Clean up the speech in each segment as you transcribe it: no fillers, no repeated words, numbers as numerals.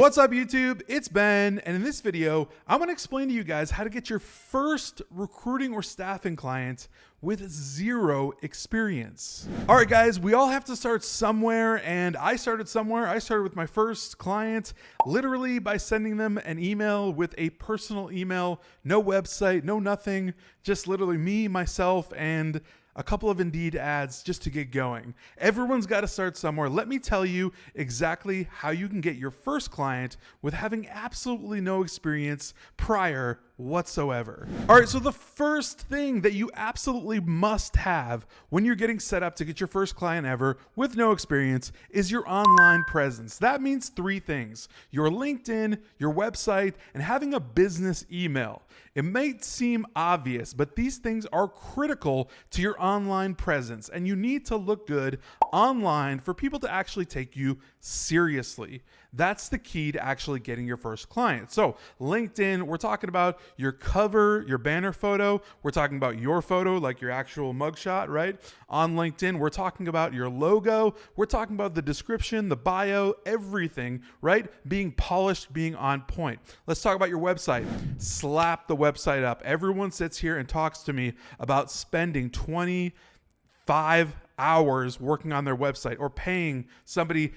What's up, YouTube? It's Ben, and in this video, I'm going to explain to you guys how to get your first recruiting or staffing client with zero experience. All right, guys, we all have to start somewhere, and I started somewhere. I started with my first client literally by sending them an email with a personal email, no website, no nothing, just literally me, myself, and a couple of Indeed ads just to get going. Everyone's got to start somewhere. Let me tell you exactly how you can get your first client with having absolutely no experience prior whatsoever. All right, so the first thing that you absolutely must have when you're getting set up to get your first client ever with no experience is your online presence. That means three things: your LinkedIn, your website, and having a business email. It may seem obvious, but these things are critical to your online presence, and you need to look good online for people to actually take you seriously. That's the key to actually getting your first client. So LinkedIn, we're talking about your cover, your banner photo. We're talking about your photo, like your actual mugshot, right? On LinkedIn, we're talking about your logo. We're talking about the description, the bio, everything, right? Being polished, being on point. Let's talk about your website. Slap the website up. Everyone sits here and talks to me about spending 25 hours working on their website or paying somebody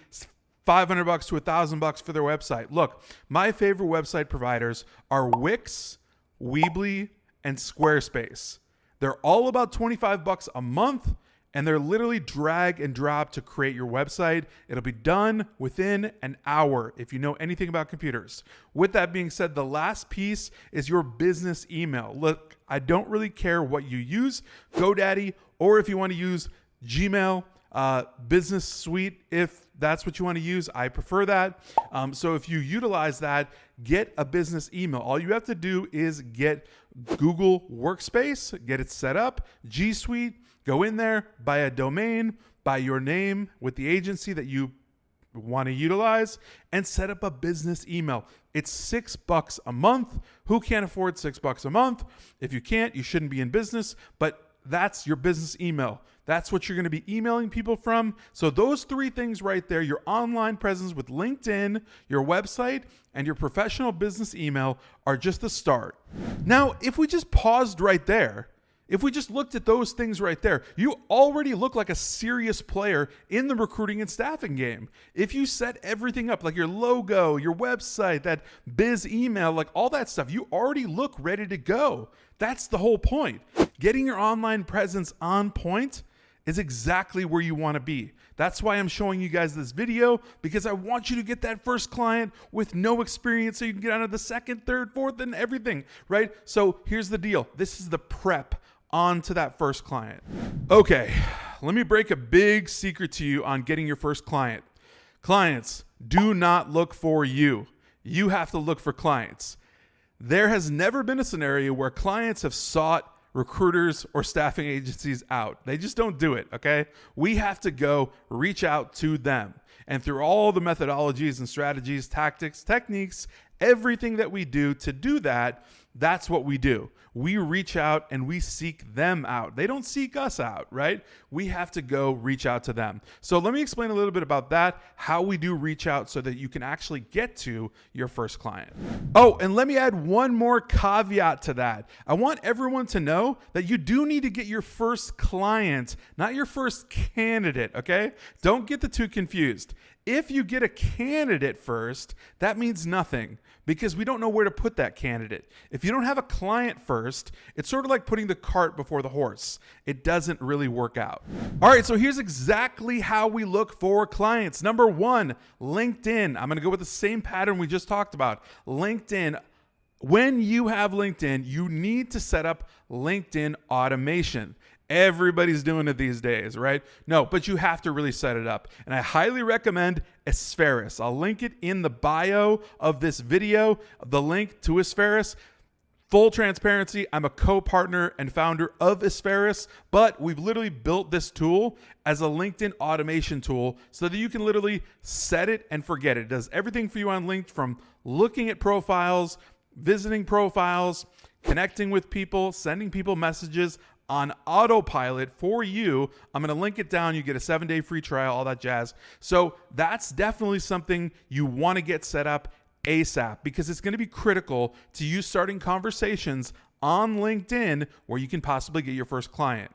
$500 to $1,000 for their website. Look, my favorite website providers are Wix, Weebly, and Squarespace. They're all about $25 a month, and they're literally drag and drop to create your website. It'll be done within an hour if you know anything about computers. With that being said, the last piece is your business email. Look, I don't really care what you use, GoDaddy, or if you want to use Gmail, Business Suite, if that's what you want to use. I prefer that. So if you utilize that, get a business email. All you have to do is get Google Workspace, get it set up, G Suite, go in there, buy a domain, buy your name with the agency that you want to utilize, and set up a business email. It's $6 a month. Who can't afford $6 a month? If you can't, you shouldn't be in business, but that's your business email. That's what you're going to be emailing people from. So those three things right there, your online presence with LinkedIn, your website, and your professional business email are just the start. Now, if we just paused right there, if we just looked at those things right there, you already look like a serious player in the recruiting and staffing game. If you set everything up, like your logo, your website, that biz email, like all that stuff, you already look ready to go. That's the whole point. Getting your online presence on point is exactly where you want to be. That's why I'm showing you guys this video, because I want you to get that first client with no experience so you can get out of the second, third, fourth, and everything, right? So here's the deal. This is the prep onto that first client. Okay, let me break a big secret to you on getting your first client. Clients do not look for you. You have to look for clients. There has never been a scenario where clients have sought recruiters or staffing agencies out. They just don't do it, okay? We have to go reach out to them. And through all the methodologies and strategies, tactics, techniques, everything that we do to do that, that's what we do. We reach out and we seek them out. They don't seek us out, right? We have to go reach out to them. So let me explain a little bit about that, how we do reach out so that you can actually get to your first client. Oh, and let me add one more caveat to that. I want everyone to know that you do need to get your first client, not your first candidate, okay? Don't get the two confused. If you get a candidate first, that means nothing because we don't know where to put that candidate. If you don't have a client first, it's sort of like putting the cart before the horse. It doesn't really work out. All right, so here's exactly how we look for clients. Number one, LinkedIn. I'm going to go with the same pattern we just talked about. LinkedIn. When you have LinkedIn, you need to set up LinkedIn automation. Everybody's doing it these days, right? No, but you have to really set it up. And I highly recommend Aspheris. I'll link it in the bio of this video, the link to Aspheris. Full transparency, I'm a co-partner and founder of Aspheris, but we've literally built this tool as a LinkedIn automation tool so that you can literally set it and forget it. It does everything for you on LinkedIn, from looking at profiles, visiting profiles, connecting with people, sending people messages, on autopilot for you. I'm going to link it down. You get a 7-day free trial, all that jazz. So that's definitely something you want to get set up ASAP, because it's going to be critical to you starting conversations on LinkedIn where you can possibly get your first client.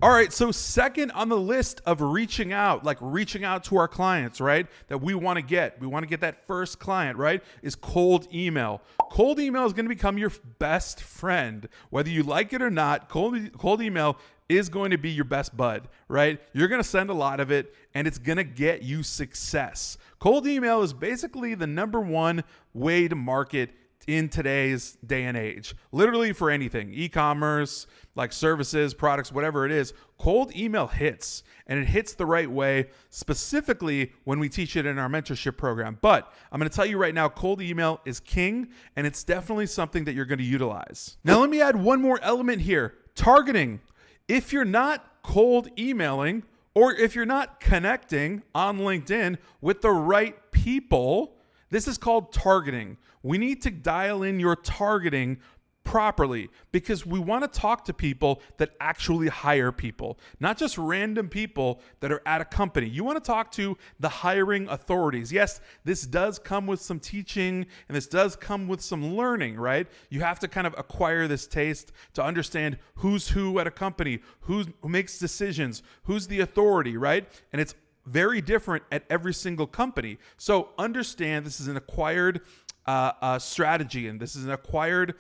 All right, so second on the list of reaching out to our clients, right? That we want to get that first client, right? Is cold email. Cold email is going to become your best friend. Whether you like it or not, cold email is going to be your best bud, right? You're going to send a lot of it and it's going to get you success. Cold email is basically the number one way to market in today's day and age, literally for anything, e-commerce, like services, products, whatever it is. Cold email hits, and it hits the right way, specifically when we teach it in our mentorship program. But I'm going to tell you right now, cold email is king, and it's definitely something that you're going to utilize. Now, let me add one more element here: targeting. If you're not cold emailing, or if you're not connecting on LinkedIn with the right people, this is called targeting. We need to dial in your targeting properly, because we want to talk to people that actually hire people, not just random people that are at a company. You want to talk to the hiring authorities. Yes, this does come with some teaching and this does come with some learning, right? You have to kind of acquire this taste to understand who's who at a company, who makes decisions, who's the authority, right? And it's very different at every single company. So understand this is an acquired strategy, and this is an acquired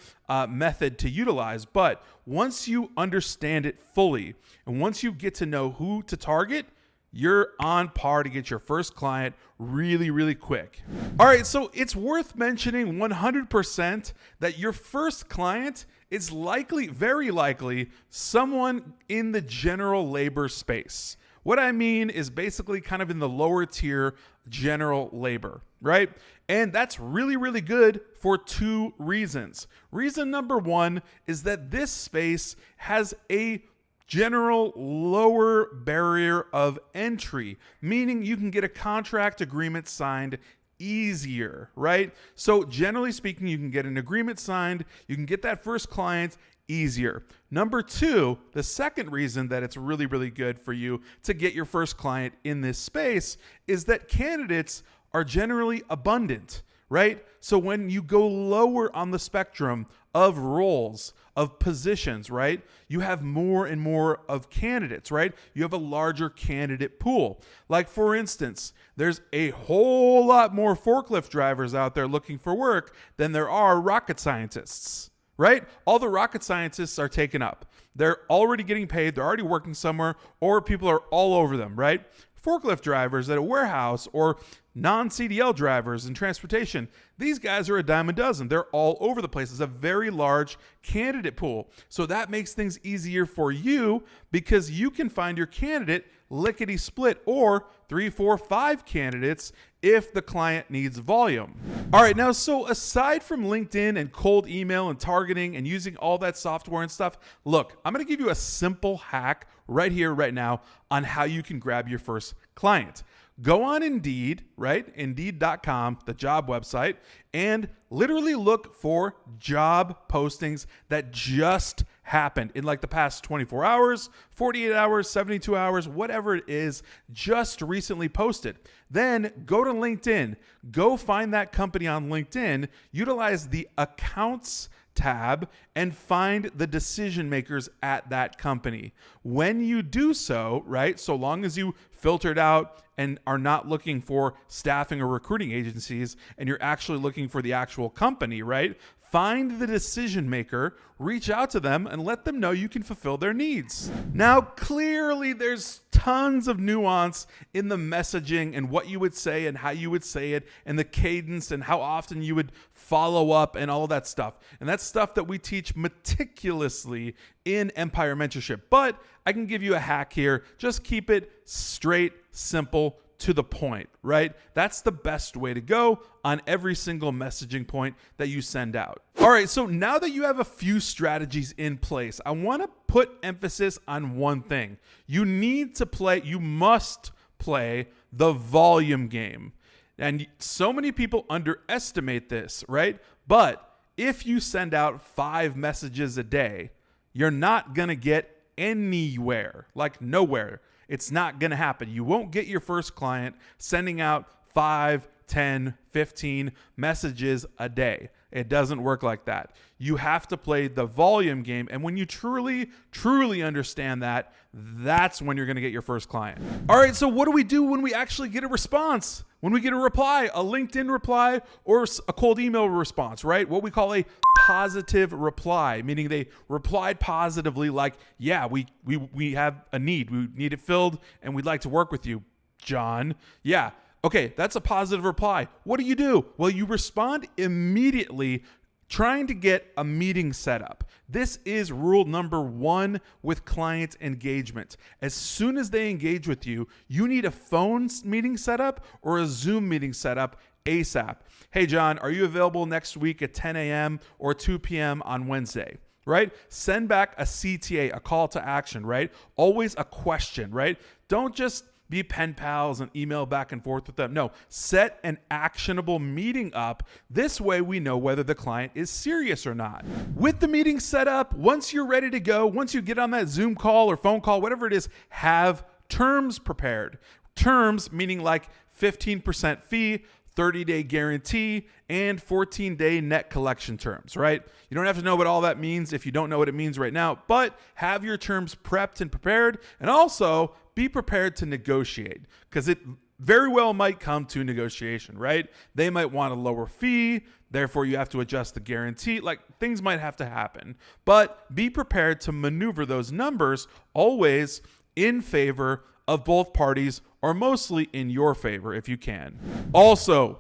method to utilize. But once you understand it fully, and once you get to know who to target, you're on par to get your first client really, really quick. All right, so it's worth mentioning 100% that your first client is very likely, someone in the general labor space. What I mean is basically kind of in the lower tier general labor, right? And that's really, really good for two reasons. Reason number one is that this space has a general lower barrier of entry, meaning you can get a contract agreement signed easier, right? So generally speaking, you can get an agreement signed, you can get that first client easier. Number two, the second reason that it's really, really good for you to get your first client in this space is that candidates are generally abundant, right? So when you go lower on the spectrum of roles, of positions, right? You have more and more of candidates, right? You have a larger candidate pool. Like for instance, there's a whole lot more forklift drivers out there looking for work than there are rocket scientists, right? All the rocket scientists are taken up. They're already getting paid. They're already working somewhere, or people are all over them, right? Forklift drivers at a warehouse or non-CDL drivers in transportation, these guys are a dime a dozen. They're all over the place. It's a very large candidate pool. So that makes things easier for you because you can find your candidate lickety split, or 3, 4, 5 candidates if the client needs volume. All right, now, so aside from LinkedIn and cold email and targeting and using all that software and stuff, look, I'm going to give you a simple hack right here, right now, on how you can grab your first client. Go on Indeed, right? Indeed.com, the job website, and literally look for job postings that just happened in like the past 24 hours, 48 hours, 72 hours, whatever it is, just recently posted. Then go to LinkedIn, go find that company on LinkedIn, utilize the accounts tab and find the decision makers at that company. When you do so, right, so long as you filtered out and are not looking for staffing or recruiting agencies and you're actually looking for the actual company, right? Find the decision maker, reach out to them, and let them know you can fulfill their needs. Now, clearly, there's tons of nuance in the messaging and what you would say and how you would say it and the cadence and how often you would follow up and all of that stuff. And that's stuff that we teach meticulously in Empire Mentorship. But I can give you a hack here. Just keep it straight, simple, to the point, right? That's the best way to go on every single messaging point that you send out. All right, so now that you have a few strategies in place, I want to put emphasis on one thing. You must play the volume game. And so many people underestimate this, right? But if you send out 5 messages a day, you're not going to get anywhere, like nowhere. It's not going to happen. You won't get your first client sending out 5, 10, 15 messages a day. It doesn't work like that. You have to play the volume game. And when you truly, truly understand that, that's when you're going to get your first client. All right, so what do we do when we actually get a response? When we get a reply, a LinkedIn reply or a cold email response, right? What we call a positive reply, meaning they replied positively like, yeah, we have a need. We need it filled and we'd like to work with you, John. Yeah. Okay, that's a positive reply. What do? Well, you respond immediately trying to get a meeting set up. This is rule number 1 with client engagement. As soon as they engage with you, you need a phone meeting set up or a Zoom meeting set up ASAP. Hey, John, are you available next week at 10 a.m. or 2 p.m. on Wednesday? Right? Send back a CTA, a call to action, right? Always a question, right? Don't just be pen pals and email back and forth with them. No, set an actionable meeting up. This way we know whether the client is serious or not. With the meeting set up, once you're ready to go, once you get on that Zoom call or phone call, whatever it is, have terms prepared. Terms meaning like 15% fee, 30-day guarantee, and 14-day net collection terms, right? You don't have to know what all that means if you don't know what it means right now, but have your terms prepped and prepared, and also be prepared to negotiate because it very well might come to negotiation, right? They might want a lower fee, therefore you have to adjust the guarantee. Like things might have to happen, but be prepared to maneuver those numbers always in favor of both parties or mostly in your favor if you can. Also,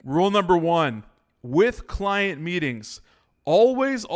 rule number 1, with client meetings, always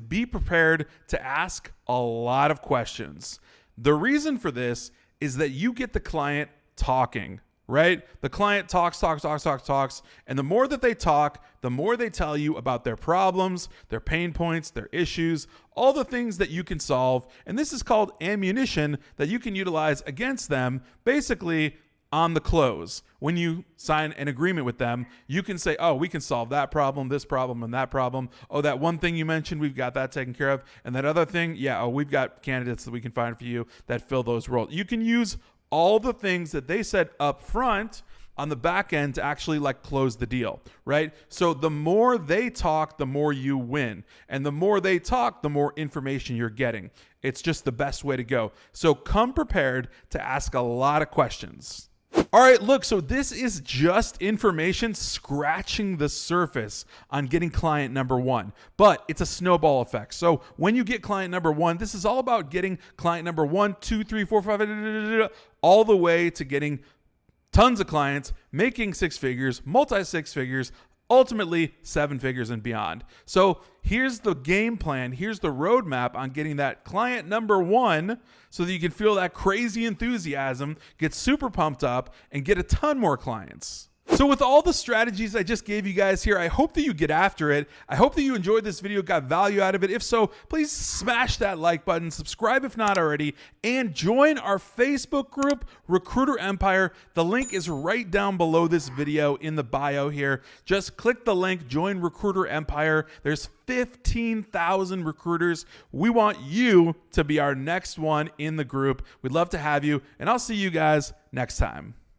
be prepared to ask a lot of questions. The reason for this is that you get the client talking, right? The client talks, and the more that they talk, the more they tell you about their problems, their pain points, their issues, all the things that you can solve. And this is called ammunition that you can utilize against them basically on the close. When you sign an agreement with them, you can say, oh, we can solve that problem, this problem, and that problem. Oh, that one thing you mentioned, we've got that taken care of. And that other thing, yeah, oh, we've got candidates that we can find for you that fill those roles. You can use all the things that they said up front on the back end to actually like close the deal, right? So the more they talk, the more you win. And the more they talk, the more information you're getting. It's just the best way to go. So come prepared to ask a lot of questions. All right, look, so this is just information scratching the surface on getting client number 1, but it's a snowball effect. So when you get client number 1, this is all about getting client number 1, 2, 3, 4, 5, all the way to getting tons of clients, making 6 figures, multi-6 figures, ultimately 7 figures and beyond. So here's the game plan. Here's the roadmap on getting that client number 1 so that you can feel that crazy enthusiasm, get super pumped up, and get a ton more clients. So with all the strategies I just gave you guys here, I hope that you get after it. I hope that you enjoyed this video, got value out of it. If so, please smash that like button, subscribe if not already, and join our Facebook group, Recruiter Empire. The link is right down below this video in the bio here. Just click the link, join Recruiter Empire. There's 15,000 recruiters. We want you to be our next one in the group. We'd love to have you, and I'll see you guys next time.